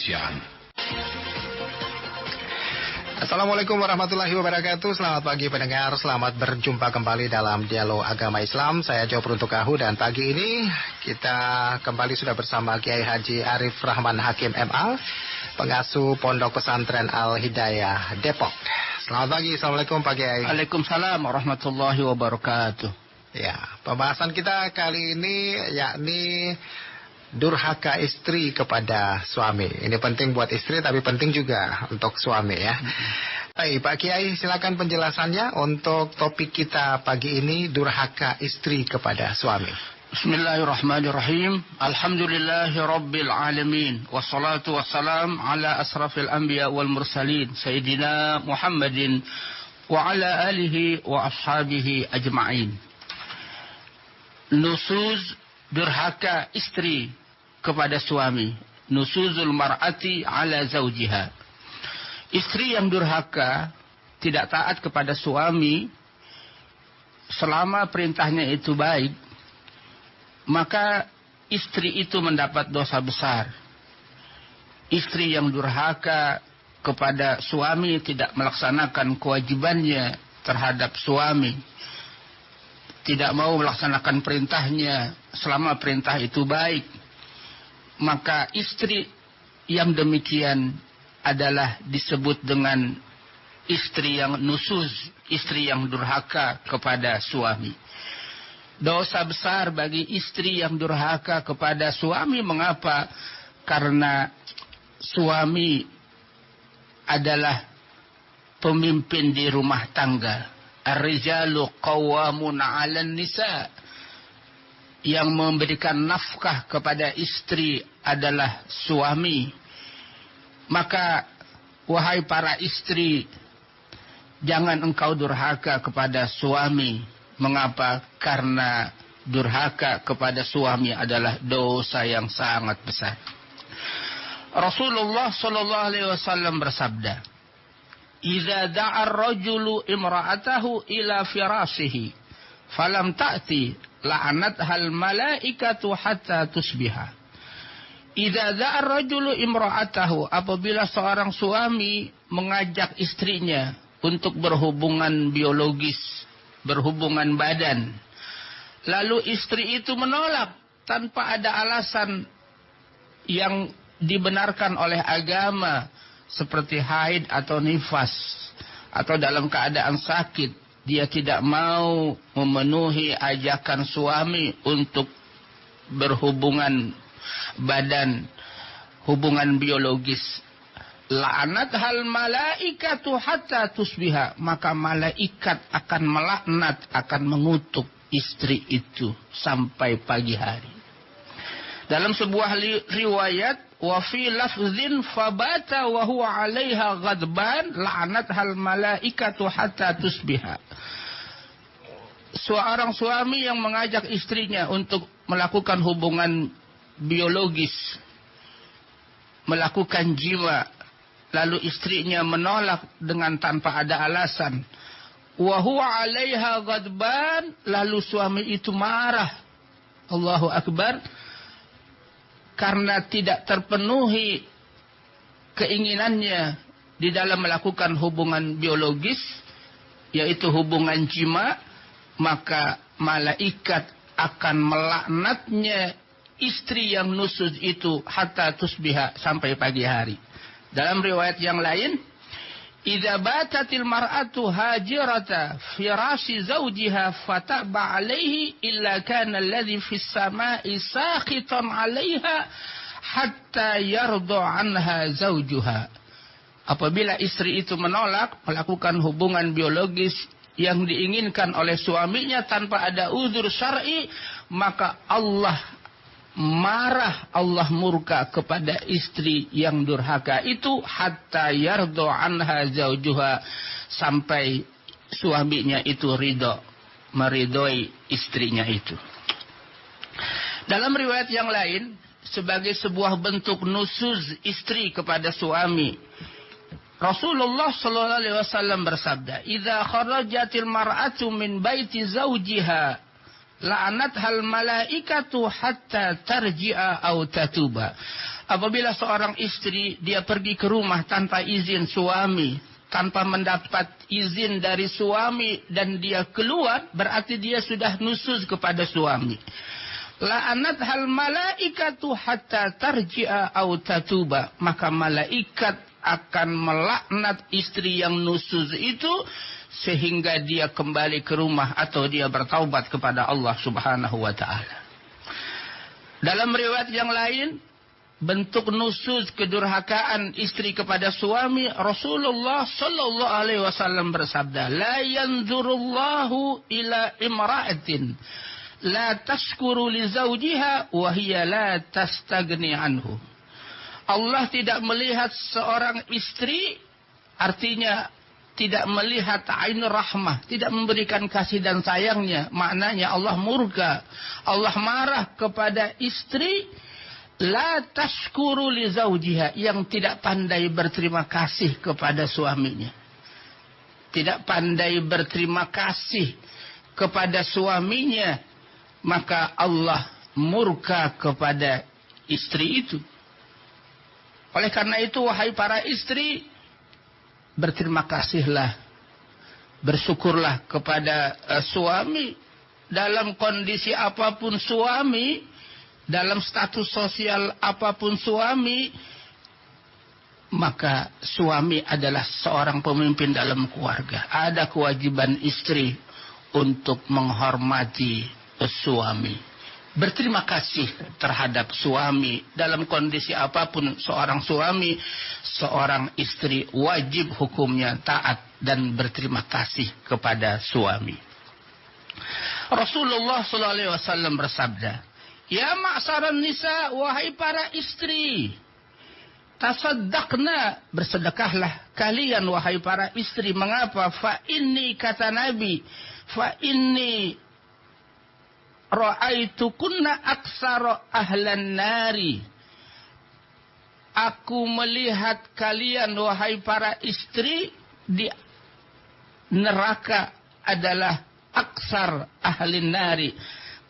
Indonesian. Assalamualaikum warahmatullahi wabarakatuh. Selamat pagi pendengar, selamat berjumpa kembali dalam Dialog Agama Islam. Saya Joe Peruntukahu dan pagi ini kita kembali sudah bersama Kiai Haji Arif Rahman Hakim MA, pengasuh Pondok Pesantren Al-Hidayah Depok. Selamat pagi, Assalamualaikum Pak Kiai. Waalaikumsalam warahmatullahi wabarakatuh. Ya, pembahasan kita kali ini yakni durhaka istri kepada suami. Ini penting buat istri tapi penting juga untuk suami ya. Baik Pak Kiai, silakan penjelasannya untuk topik kita pagi ini, durhaka istri kepada suami. Bismillahirrahmanirrahim. Alhamdulillahi rabbil alamin. Wassalatu wassalam ala asrafil anbiya wal mursalin Sayyidina Muhammadin wa ala alihi wa ashabihi ajma'in. Nusuz durhaka istri kepada suami. Nusuzul mar'ati ala zawjiha. Istri yang durhaka, tidak taat kepada suami selama perintahnya itu baik, maka istri itu mendapat dosa besar. Istri yang durhaka kepada suami, tidak melaksanakan kewajibannya terhadap suami, tidak mau melaksanakan perintahnya selama perintah itu baik, maka istri yang demikian adalah disebut dengan istri yang nusuz, istri yang durhaka kepada suami. Dosa besar bagi istri yang durhaka kepada suami. Mengapa? Karena suami adalah pemimpin di rumah tangga. Ar-rijalu qawwamuna 'alan nisa. Yang memberikan nafkah kepada istri adalah suami. Maka wahai para istri, jangan engkau durhaka kepada suami. Mengapa? Karena durhaka kepada suami adalah dosa yang sangat besar. Rasulullah sallallahu alaihi wasallam bersabda, "Idza da'a ar-rajulu imra'atahu ila firashihi, falam ta'ti la'anathal malaikatu hatta tusbiha." Idza da'a ar-rajulu imra'atahu, apabila seorang suami mengajak istrinya untuk berhubungan biologis, berhubungan badan, lalu istri itu menolak tanpa ada alasan yang dibenarkan oleh agama, seperti haid atau nifas, atau dalam keadaan sakit, dia tidak mau memenuhi ajakan suami untuk berhubungan badan, hubungan biologis, la'anat hal malaikatu hatta tusbiha, maka malaikat akan melaknat, akan mengutuk istri itu sampai pagi hari. Dalam sebuah riwayat, wa fi lafzin fabata wa huwa 'alaiha ghadban la'anat hal malaikatu hatta tusbiha. Seorang suami yang mengajak istrinya untuk melakukan hubungan biologis, melakukan jima, lalu istrinya menolak dengan tanpa ada alasan, wa huwa 'alaiha ghadban, lalu suami itu marah, Allahu Akbar, karena tidak terpenuhi keinginannya di dalam melakukan hubungan biologis, yaitu hubungan jima, maka malaikat akan melaknatnya istri yang nusuz itu hatta tusbiha, sampai pagi hari. Dalam riwayat yang lain, idza batatil mar'atu hajirata firasi zawjiha fataba 'alaihi illa kana alladhi fis sama'i sakhitan 'alaiha hatta yarda 'anha zawjuha. Apabila istri itu menolak melakukan hubungan biologis yang diinginkan oleh suaminya tanpa ada uzur syar'i, maka Allah marah, Allah murka kepada istri yang durhaka itu, hatta yardo anha zaujuha, sampai suaminya itu ridho, meridhoi istrinya itu. Dalam riwayat yang lain, sebagai sebuah bentuk nusuz istri kepada suami, Rasulullah sallallahu alaihi wasallam bersabda, "Idza kharajatil mar'atu min baiti zawjiha la'anat hal malaikatu hatta tarji'a aw tatuba." Apabila seorang istri dia pergi ke rumah tanpa izin suami, tanpa mendapat izin dari suami dan dia keluar, berarti dia sudah nusuz kepada suami. La'anat hal malaikatu hatta tarji'a au tatuba. Maka malaikat akan melaknat istri yang nusuz itu sehingga dia kembali ke rumah atau dia bertaubat kepada Allah Subhanahu wa taala. Dalam riwayat yang lain, bentuk nusuz kedurhakaan istri kepada suami, Rasulullah sallallahu alaihi wasallam bersabda, "La yanzurullahu ila imra'atin la tashkuru li zawjiha wa hiya la tastagni anhu." Allah tidak melihat seorang istri, artinya tidak melihat ain rahmah, tidak memberikan kasih dan sayangnya. Maknanya Allah murka, Allah marah kepada istri la tashkuru li zawjiha, yang tidak pandai berterima kasih kepada suaminya. Tidak pandai berterima kasih kepada suaminya, maka Allah murka kepada istri itu. Oleh karena itu, wahai para istri, berterima kasihlah, bersyukurlah kepada suami. Dalam kondisi apapun suami, dalam status sosial apapun suami, maka suami adalah seorang pemimpin dalam keluarga. Ada kewajiban istri untuk menghormati suami, berterima kasih terhadap suami. Dalam kondisi apapun seorang suami, seorang istri wajib hukumnya taat dan berterima kasih kepada suami. Rasulullah SAW bersabda, "Ya ma'saran nisa, wahai para istri, tasaddaqna, bersedekahlah kalian wahai para istri." Mengapa? Fa inni, kata Nabi, fa inni ra'aitukunna aksara ahlan nari. Aku melihat kalian wahai para istri di neraka adalah aksar ahli nari.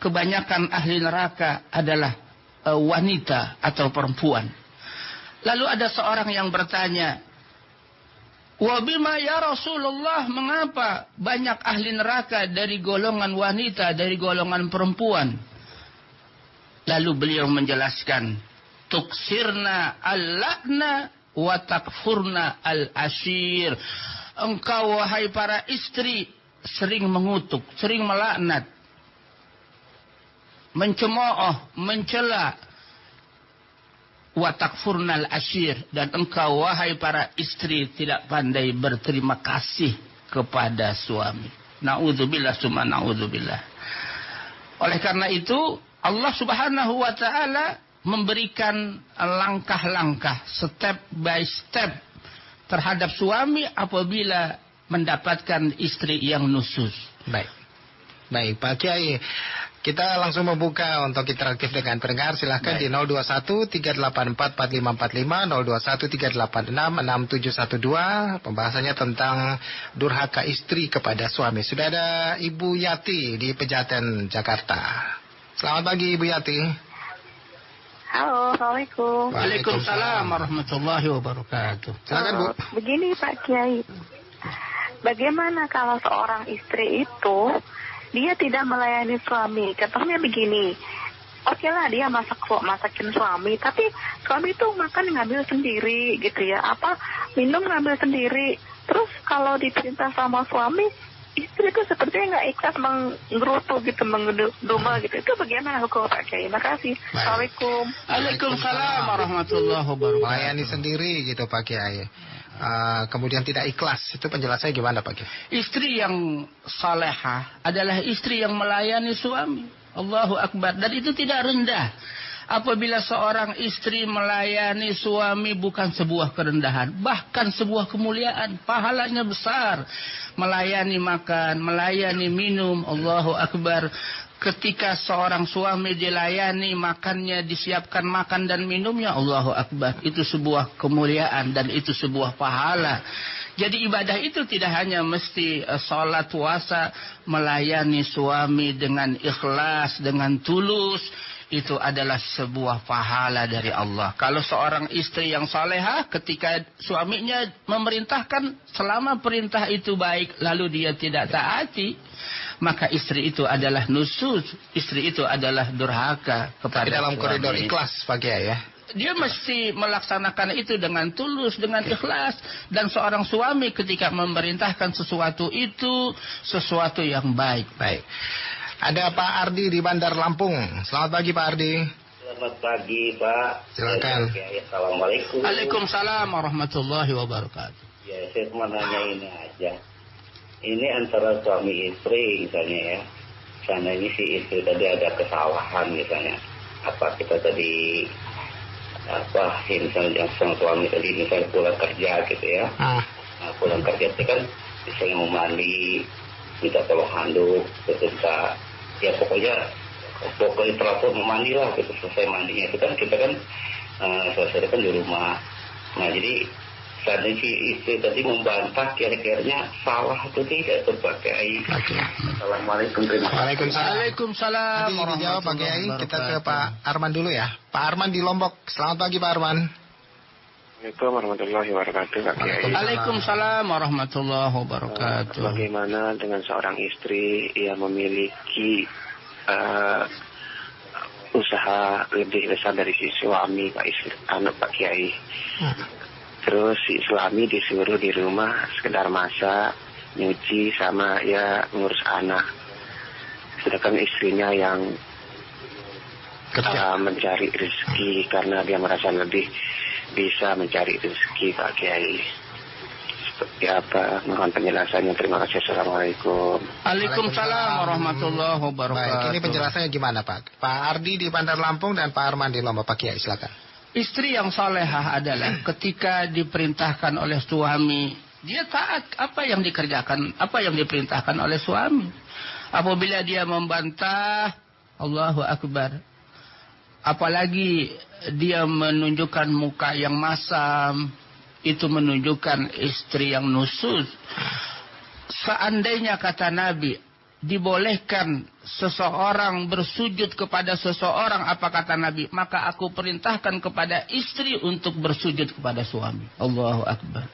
Kebanyakan ahli neraka adalah wanita atau perempuan. Lalu ada seorang yang bertanya, "Wabima ya Rasulullah, mengapa banyak ahli neraka dari golongan wanita, dari golongan perempuan?" Lalu beliau menjelaskan, "Tuksirna al-la'na wa takfurna al-ashir." Engkau wahai para istri sering mengutuk, sering melaknat, mencemooh, mencela, wa takfurnal ashir, dan engkau wahai para istri tidak pandai berterima kasih kepada suami. Na'udzubillah summa na'udzubillah. Oleh karena itu Allah Subhanahu wa taala memberikan langkah-langkah, step by step terhadap suami apabila mendapatkan istri yang nusuz. Baik Pak Kiai, kita langsung membuka untuk interaktif dengan pendengar. Silahkan di 021-384-4545, 021-386-6712. Pembahasannya tentang durhaka istri kepada suami. Sudah ada Ibu Yati di Pejaten, Jakarta. Selamat pagi Ibu Yati. Halo, Assalamualaikum. Waalaikumsalam warahmatullahi wabarakatuh. Silakan Bu. Begini Pak Kiai, bagaimana kalau seorang istri itu dia tidak melayani suami? Contohnya begini, oke lah dia masakin suami, tapi suami itu makan ngambil sendiri gitu ya, minum ngambil sendiri. Terus kalau diperintah sama suami, istri itu sepertinya nggak ikhlas, menggerutu gitu, mengeduma gitu. Itu bagaimana hukum Pak Kiai? Makasih. Assalamualaikum. Waalaikumsalam warahmatullahi wabarakatuh. Melayani sendiri gitu Pak Kiai. Kemudian tidak ikhlas, itu penjelasannya gimana Pak Kiai? Istri yang salehah adalah istri yang melayani suami. Allahu Akbar. Dan itu tidak rendah. Apabila seorang istri melayani suami, bukan sebuah kerendahan, bahkan sebuah kemuliaan, pahalanya besar. Melayani makan, melayani minum, Allahu Akbar. Ketika seorang suami dilayani, makannya, disiapkan makan dan minumnya, Allahu Akbar. Itu sebuah kemuliaan dan itu sebuah pahala Jadi ibadah itu tidak hanya mesti sholat, puasa, melayani suami dengan ikhlas, dengan tulus. Itu adalah sebuah pahala dari Allah. Kalau seorang istri yang salehah, ketika suaminya memerintahkan, selama perintah itu baik, lalu dia tidak taati, maka istri itu adalah nusuz, istri itu adalah durhaka kepada Tapi dalam suami. koridor ikhlas Pak Kiai ya. Dia mesti melaksanakan itu dengan tulus, dengan ikhlas. Dan seorang suami ketika memerintahkan sesuatu itu, sesuatu yang baik. Baik. Ada Pak Ardi di Bandar Lampung. Selamat pagi Pak Ardi. Selamat pagi Pak. Silakan. Assalamualaikum. Waalaikumsalam warahmatullahi wabarakatuh. Ya, saya cuma nanya ini aja. Ini antara suami istri misalnya ya. Misalnya ini si istri tadi ada kesalahan misalnya. Apa kita tadi misalnya yang sang suami tadi misalnya pulang kerja gitu ya. Nah, pulang kerja itu kan misalnya mau mandi, minta tolong handuk, minta ya pokoknya teratur memandi lah gitu. Selesai mandinya itu kan kita kan selesai kan di rumah. Nah jadi saat si istri tadi membantah kira-kiranya salah atau tidak terpakai. Assalamualaikum. Waalaikumsalam. Nanti dijawab Pak Kiai. Kita ke Pak Arman dulu ya. Pak Arman di Lombok. Selamat pagi Pak Arman. Assalamualaikum warahmatullahi wabarakatuh Pak Kiai. Waalaikumsalam warahmatullahi wabarakatuh. Bagaimana dengan seorang istri yang memiliki usaha lebih besar dari si suami Pak Kiai. Terus si suami disuruh di rumah sekedar masak, nyuci sama ya ngurus anak. Sedangkan istrinya yang mencari rezeki karena dia merasa lebih bisa mencari rezeki Pak Kiai. Seperti apa? Mohon penjelasannya. Terima kasih. Assalamualaikum. Waalaikumsalam warahmatullahi wabarakatuh. Baik, ini penjelasannya gimana Pak? Pak Ardi di Bandar Lampung dan Pak Arman di Lombok. Pak Kiai silakan. Istri yang salehah adalah ketika diperintahkan oleh suami, dia taat apa yang dikerjakan, apa yang diperintahkan oleh suami. Apabila dia membantah, Allahu Akbar. Apalagi dia menunjukkan muka yang masam, itu menunjukkan istri yang nusuz. Seandainya kata Nabi, dibolehkan seseorang bersujud kepada seseorang, apa kata Nabi? Maka aku perintahkan kepada istri untuk bersujud kepada suami. Allahu Akbar.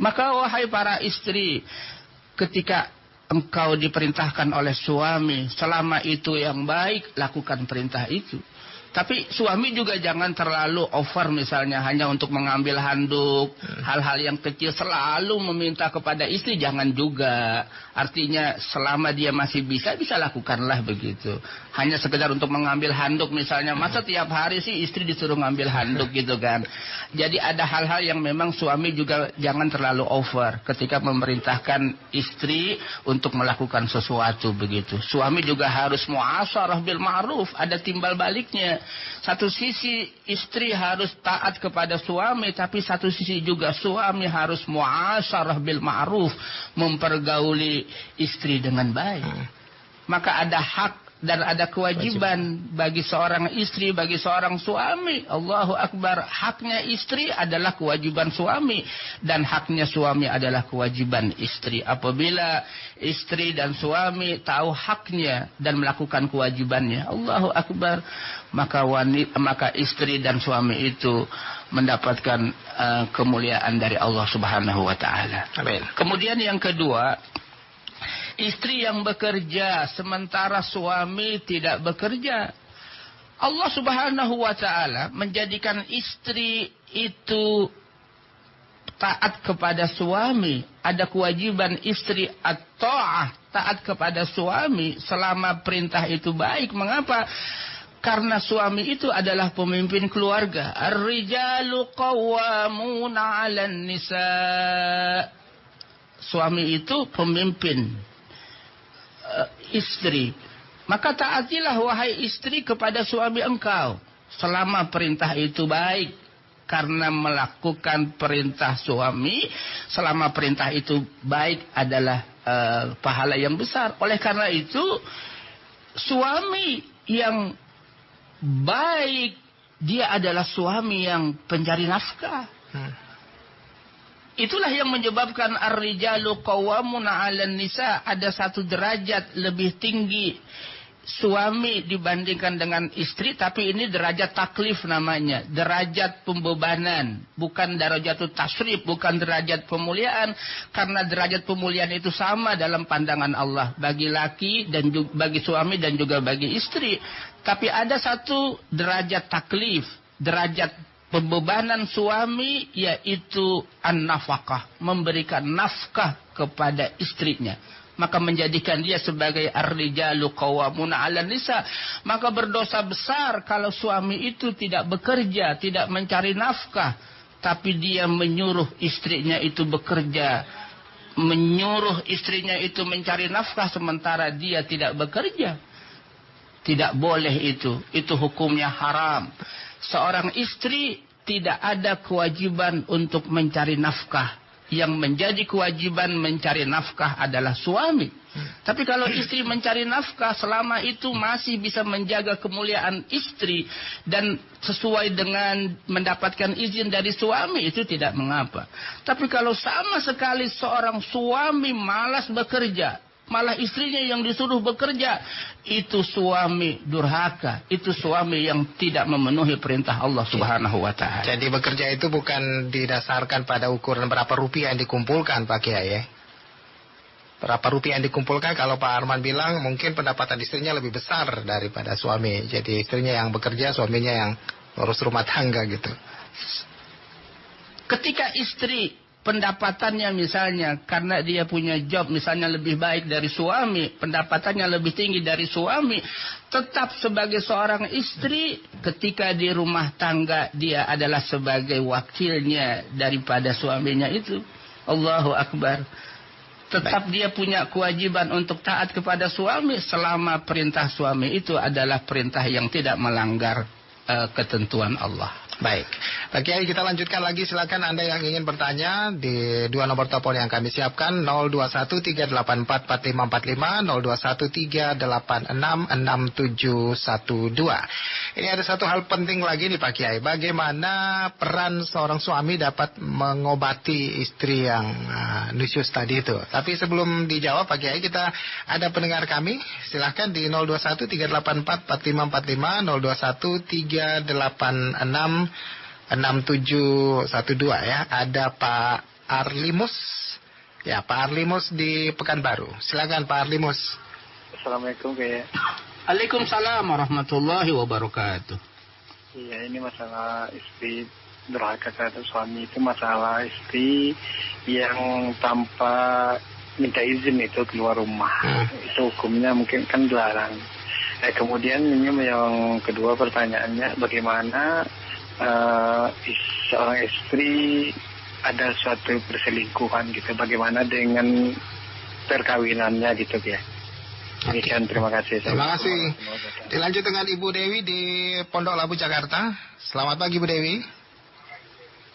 Maka wahai para istri, ketika engkau diperintahkan oleh suami, selama itu yang baik, lakukan perintah itu. Tapi suami juga jangan terlalu over, misalnya hanya untuk mengambil handuk, hal-hal yang kecil selalu meminta kepada istri, jangan juga. Artinya selama dia masih bisa lakukanlah begitu. Hanya sekedar untuk mengambil handuk misalnya, masa tiap hari sih istri disuruh ngambil handuk gitu kan. Jadi ada hal-hal yang memang suami juga jangan terlalu over ketika memerintahkan istri untuk melakukan sesuatu begitu. Suami juga harus mu'asyarah bil ma'ruf, ada timbal baliknya. Satu sisi istri harus taat kepada suami, tapi satu sisi juga suami harus mu'asyarah bil ma'ruf, mempergauli istri dengan baik. Maka ada hak dan ada kewajiban bagi seorang istri, bagi seorang suami. Allahu Akbar. Haknya istri adalah kewajiban suami, dan haknya suami adalah kewajiban istri. Apabila istri dan suami tahu haknya dan melakukan kewajibannya, Allahu Akbar, maka istri dan suami itu mendapatkan kemuliaan dari Allah Subhanahu wa taala. Amin. Kemudian yang kedua, istri yang bekerja sementara suami tidak bekerja. Allah Subhanahu wa taala menjadikan istri itu taat kepada suami. Ada kewajiban istri at-ta'ah, taat kepada suami selama perintah itu baik. Mengapa? Karena suami itu adalah pemimpin keluarga. Ar-rijalu qawwamuna 'alan nisa. Suami itu pemimpin istri. Maka taatilah wahai istri kepada suami engkau selama perintah itu baik, karena melakukan perintah suami selama perintah itu baik adalah pahala yang besar. Oleh karena itu suami yang baik, dia adalah suami yang pencari nafkah. Itulah yang menyebabkan ar-rijalu qawwamuna 'alan nisa, ada satu derajat lebih tinggi suami dibandingkan dengan istri, tapi ini derajat taklif namanya, derajat pembebanan, bukan derajat tasrif, bukan derajat pemuliaan, karena derajat pemuliaan itu sama dalam pandangan Allah bagi laki dan bagi suami dan juga bagi istri. Tapi ada satu derajat taklif, derajat pembebanan suami, yaitu an-nafaqah, memberikan nafkah kepada istrinya, maka menjadikan dia sebagai ar-rijalu qawwamuna 'alan nisa. Maka berdosa besar kalau suami itu tidak bekerja, tidak mencari nafkah, tapi dia menyuruh istrinya itu bekerja, menyuruh istrinya itu mencari nafkah sementara dia tidak bekerja. Tidak boleh itu hukumnya haram. Seorang istri tidak ada kewajiban untuk mencari nafkah. Yang menjadi kewajiban mencari nafkah adalah suami. Tapi kalau istri mencari nafkah, selama itu masih bisa menjaga kemuliaan istri dan sesuai dengan mendapatkan izin dari suami, itu tidak mengapa. Tapi kalau sama sekali seorang suami malas bekerja, malah istrinya yang disuruh bekerja, itu suami durhaka, itu suami yang tidak memenuhi perintah Allah Subhanahu wa Ta'ala. Jadi bekerja itu bukan didasarkan pada ukuran berapa rupiah yang dikumpulkan, Pak Kiai ya? Berapa rupiah yang dikumpulkan, kalau Pak Arman bilang mungkin pendapatan istrinya lebih besar daripada suami. Jadi istrinya yang bekerja, suaminya yang urus rumah tangga gitu. Ketika istri pendapatannya misalnya karena dia punya job misalnya lebih baik dari suami, pendapatannya lebih tinggi dari suami, tetap sebagai seorang istri ketika di rumah tangga dia adalah sebagai wakilnya daripada suaminya itu. Allahu Akbar. Tetap dia punya kewajiban untuk taat kepada suami selama perintah suami itu adalah perintah yang tidak melanggar ketentuan Allah. Baik, Pak Kiai, kita lanjutkan lagi. Silakan Anda yang ingin bertanya di dua nomor telepon yang kami siapkan, 0213844545, 0213866712. Ini ada satu hal penting lagi nih Pak Kiai, bagaimana peran seorang suami dapat mengobati istri yang nusyus tadi itu. Tapi sebelum dijawab Pak Kiai, kita ada pendengar kami, silahkan di 0213844545, 0213866712 ya. Ada Pak Arlimus. Ya, Pak Arlimus di Pekanbaru. Silakan Pak Arlimus. Assalamualaikum Kiai. Waalaikumsalam warahmatullahi wabarakatuh. Iya, ini masalah istri durhaka terhadap suami, itu masalah istri yang tanpa minta izin itu keluar rumah. Itu hukumnya mungkin kan dilarang. Kemudian ini yang kedua pertanyaannya, bagaimana seorang istri ada suatu perselingkuhan gitu, bagaimana dengan perkawinannya gitu ya. Demikian, terima kasih. Terima kasih. Dilanjut dengan Ibu Dewi di Pondok Labu, Jakarta. Selamat pagi Bu Dewi.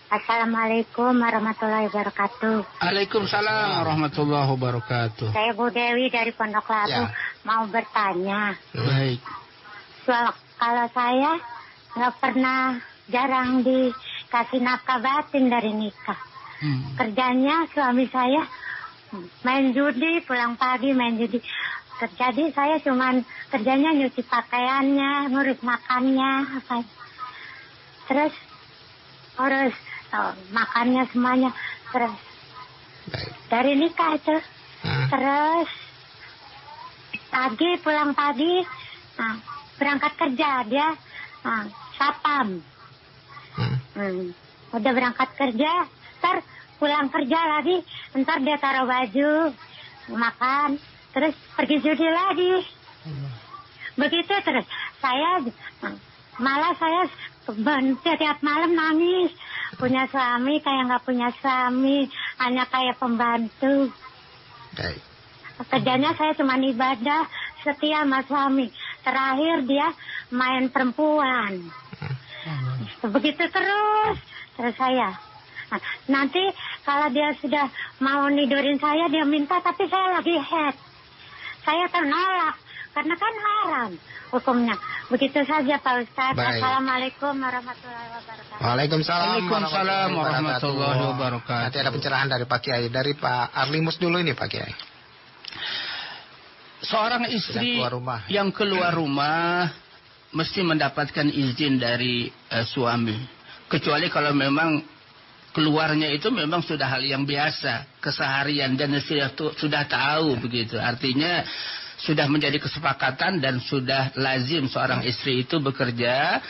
Assalamualaikum warahmatullahi wabarakatuh. Waalaikumsalam warahmatullahi wabarakatuh. Saya Bu Dewi dari Pondok Labu, mau bertanya. Baik. Kalau saya nggak pernah, jarang dikasih nafkah batin dari nikah. Kerjanya suami saya main judi, pulang pagi main judi. Jadi saya cuman kerjanya nyuci pakaiannya, ngurus makannya, terus makannya semuanya, terus dari nikah itu. Terus pulang pagi, berangkat kerja dia, satpam. Udah berangkat kerja, ntar pulang kerja lagi, ntar dia taruh baju, makan, terus pergi judi lagi. Begitu terus. Saya setiap malam nangis. Punya suami kayak nggak punya suami, hanya kayak pembantu. Kerjanya saya cuma ibadah, setia sama suami. Terakhir dia main perempuan. Begitu terus saya. Nanti kalau dia sudah mau nidurin saya, dia minta, tapi saya lagi head. Saya ternolak. karena kan haram hukumnya. Begitu saja Pak Ustadz. Baik. Assalamualaikum warahmatullahi wabarakatuh. Waalaikumsalam warahmatullahi wabarakatuh. Nanti ada pencerahan dari Pak Kiai. Dari Pak Arlimus dulu ini Pak Kiai. Seorang istri yang keluar rumah mesti mendapatkan izin dari suami. Kecuali kalau memang keluarnya itu memang sudah hal yang biasa, keseharian dan sudah tahu begitu. Artinya sudah menjadi kesepakatan dan sudah lazim seorang istri itu bekerja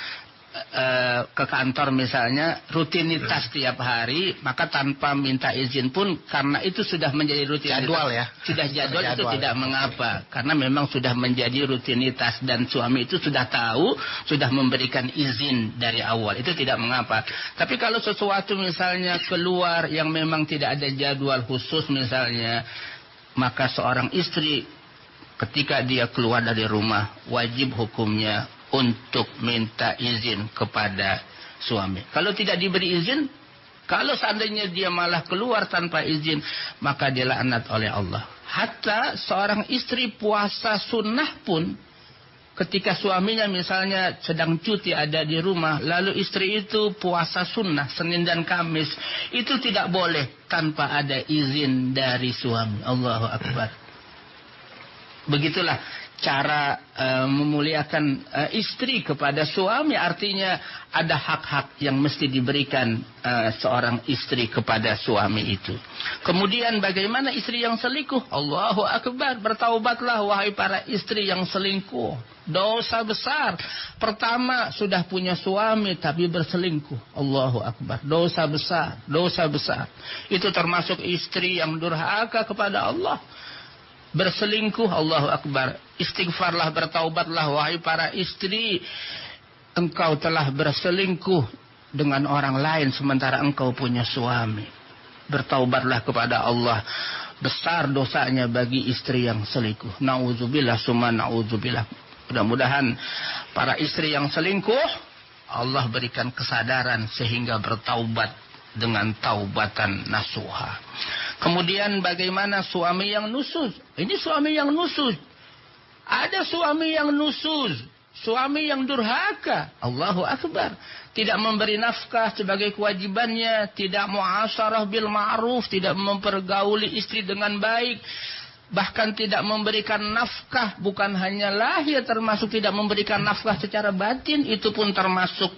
ke kantor misalnya rutinitas tiap hari, maka tanpa minta izin pun karena itu sudah menjadi rutinitas. Jadwal ya. Sudah jadwal itu tidak mengapa karena memang sudah menjadi rutinitas dan suami itu sudah tahu, sudah memberikan izin dari awal. Itu tidak mengapa. Tapi kalau sesuatu misalnya keluar yang memang tidak ada jadwal khusus misalnya, maka seorang istri ketika dia keluar dari rumah wajib hukumnya untuk minta izin kepada suami. Kalau tidak diberi izin, kalau seandainya dia malah keluar tanpa izin, maka dia laknat oleh Allah. Hatta seorang istri puasa sunnah pun, ketika suaminya misalnya sedang cuti ada di rumah, lalu istri itu puasa sunnah Senin dan Kamis, itu tidak boleh tanpa ada izin dari suami. Allahu Akbar. Begitulah cara memuliakan istri kepada suami. Artinya ada hak-hak yang mesti diberikan seorang istri kepada suami itu. Kemudian bagaimana istri yang selingkuh? Allahu Akbar. Bertaubatlah wahai para istri yang selingkuh. Dosa besar. Pertama sudah punya suami tapi berselingkuh. Allahu Akbar. Dosa besar. Dosa besar. Itu termasuk istri yang durhaka kepada Allah. Berselingkuh, Allahu Akbar. Istighfarlah, bertaubatlah wahai para istri. Engkau telah berselingkuh dengan orang lain sementara engkau punya suami. Bertaubatlah kepada Allah. Besar dosanya bagi istri yang selingkuh. Na'udzubillah summa na'udzubillah. Mudah-mudahan para istri yang selingkuh Allah berikan kesadaran sehingga bertaubat dengan taubatan nasuha. Kemudian bagaimana suami yang nusuz? Ini suami yang nusuz. Ada suami yang nusuz, suami yang durhaka. Allahu Akbar. Tidak memberi nafkah sebagai kewajibannya, tidak mu'asyarah bil ma'ruf, tidak mempergauli istri dengan baik, bahkan tidak memberikan nafkah, bukan hanya lahir, termasuk tidak memberikan nafkah secara batin, itu pun termasuk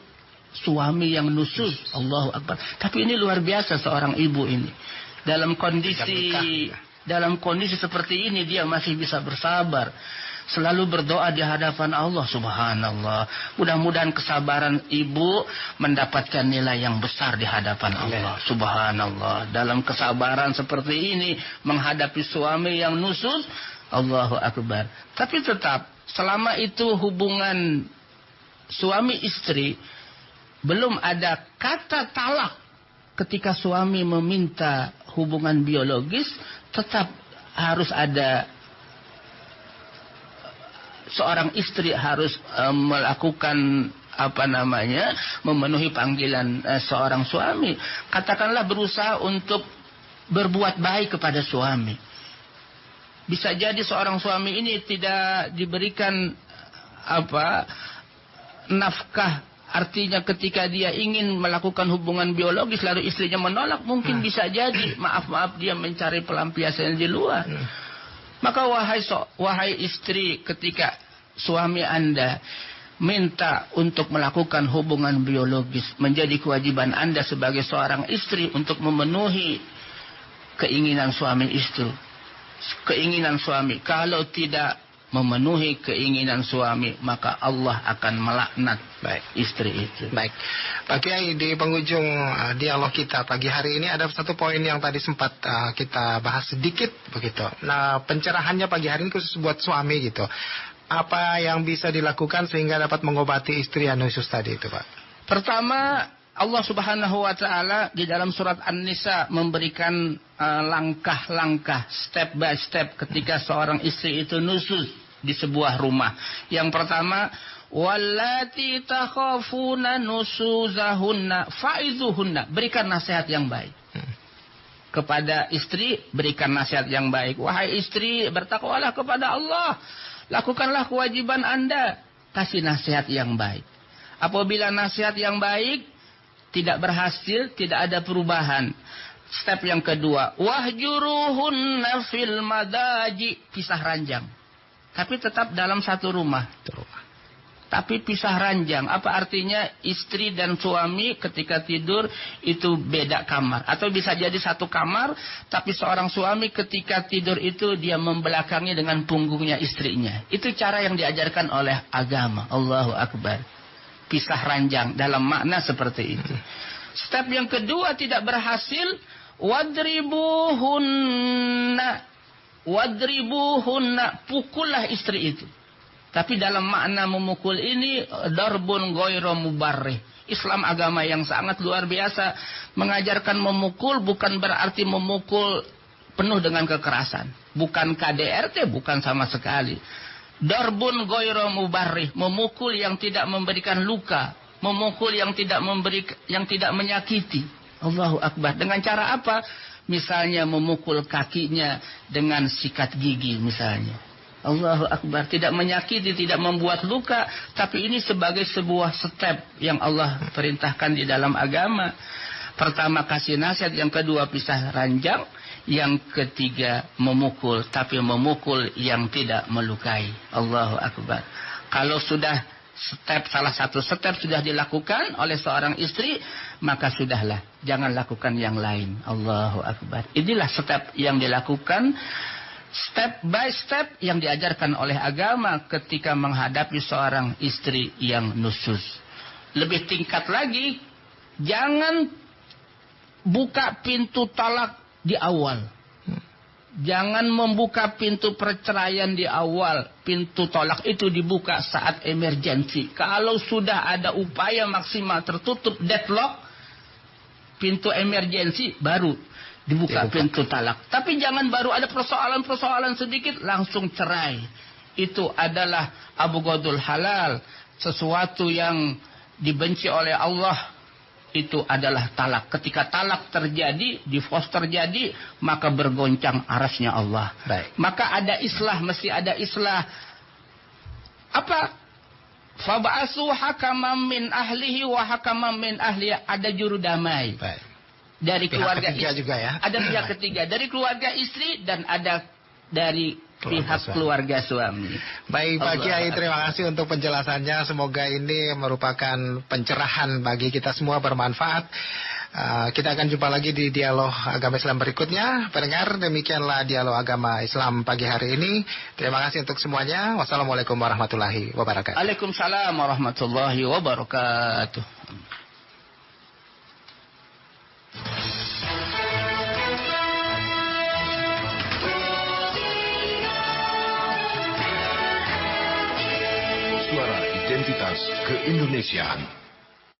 suami yang nusuz. Allahu Akbar. Tapi ini luar biasa seorang ibu ini. Dalam kondisi seperti ini dia masih bisa bersabar. Selalu berdoa di hadapan Allah. Subhanallah. Mudah-mudahan kesabaran ibu mendapatkan nilai yang besar di hadapan Allah. Subhanallah. Dalam kesabaran seperti ini menghadapi suami yang nusuz. Allahu Akbar. Tapi tetap selama itu hubungan suami istri belum ada kata talak. Ketika suami meminta hubungan biologis, tetap harus ada seorang istri harus melakukan memenuhi panggilan seorang suami. Katakanlah berusaha untuk berbuat baik kepada suami. Bisa jadi seorang suami ini tidak diberikan nafkah. Artinya ketika dia ingin melakukan hubungan biologis lalu istrinya menolak, mungkin bisa jadi maaf dia mencari pelampiasan di luar. Maka wahai istri, ketika suami Anda minta untuk melakukan hubungan biologis, menjadi kewajiban Anda sebagai seorang istri untuk memenuhi keinginan suami istri. Keinginan suami. Kalau tidak memenuhi keinginan suami, maka Allah akan melaknat istri itu. Baik, Pak Kiai, di penghujung dialog kita pagi hari ini ada satu poin yang tadi sempat kita bahas sedikit begitu. Nah, pencerahannya pagi hari ini khusus buat suami gitu. Apa yang bisa dilakukan sehingga dapat mengobati istri yang nusuz tadi itu, Pak? Pertama, Allah Subhanahu wa Ta'ala di dalam surat An-Nisa memberikan langkah-langkah, step by step ketika seorang istri itu nusuz di sebuah rumah. Yang pertama, wallati takhafuna nusuzahunna fa'izuhunna, berikan nasihat yang baik. Kepada istri berikan nasihat yang baik. Wahai istri, bertakwalah kepada Allah. Lakukanlah kewajiban Anda. Kasih nasihat yang baik. Apabila nasihat yang baik tidak berhasil, tidak ada perubahan. Step yang kedua, wahjuruhunna fil madaji, pisah ranjang. Tapi tetap dalam satu rumah. Tapi pisah ranjang. Apa artinya? Istri dan suami ketika tidur itu beda kamar. Atau bisa jadi satu kamar, tapi seorang suami ketika tidur itu dia membelakangi dengan punggungnya istrinya. Itu cara yang diajarkan oleh agama. Allahu Akbar. Pisah ranjang dalam makna seperti itu. Step yang kedua tidak berhasil, wadribuhunna, pukullah istri itu. Tapi dalam makna memukul ini darbun ghairu mubarrih. Islam agama yang sangat luar biasa, mengajarkan memukul bukan berarti memukul penuh dengan kekerasan. Bukan KDRT, bukan sama sekali. Darbun ghairu mubarrih, memukul yang tidak memberikan luka, memukul yang tidak menyakiti. Allahu Akbar. Dengan cara apa? Misalnya memukul kakinya dengan sikat gigi misalnya. Allahu Akbar. Tidak menyakiti, tidak membuat luka. Tapi ini sebagai sebuah step yang Allah perintahkan di dalam agama. Pertama kasih nasihat, yang kedua pisah ranjang, yang ketiga memukul. Tapi memukul yang tidak melukai. Allahu Akbar. Kalau sudah salah satu step sudah dilakukan oleh seorang istri, maka sudahlah. Jangan lakukan yang lain. Allahu Akbar. Inilah step yang dilakukan, step by step yang diajarkan oleh agama ketika menghadapi seorang istri yang nusyuz. Lebih tingkat lagi, jangan buka pintu talak di awal. Jangan membuka pintu perceraian di awal. Pintu tolak itu dibuka saat emergensi. Kalau sudah ada upaya maksimal tertutup deadlock, pintu emergensi baru dibuka pintu talak. Tapi jangan baru ada persoalan-persoalan sedikit langsung cerai. Itu adalah abghadul halal, sesuatu yang dibenci oleh Allah. Itu adalah talak. Ketika talak terjadi, divorce terjadi, maka bergoncang arasnya Allah. Baik. Maka ada islah, mesti ada islah. Apa? Fab'asu hakaman min ahlihi wa hakaman min ahliya. Ada juru damai. Baik. Dari pihak keluarga ketiga istri. juga ya. Ada pihak ketiga. Dari keluarga istri dan ada dari pihak keluarga suami. Baik Pak Kiai, terima kasih untuk penjelasannya. Semoga ini merupakan pencerahan bagi kita semua, bermanfaat. Kita akan jumpa lagi di dialog agama Islam berikutnya. Pendengar, demikianlah dialog agama Islam pagi hari ini. Terima kasih untuk semuanya. Wassalamualaikum warahmatullahi wabarakatuh. Waalaikumsalam warahmatullahi wabarakatuh. Suara Identitas Keindonesiaan.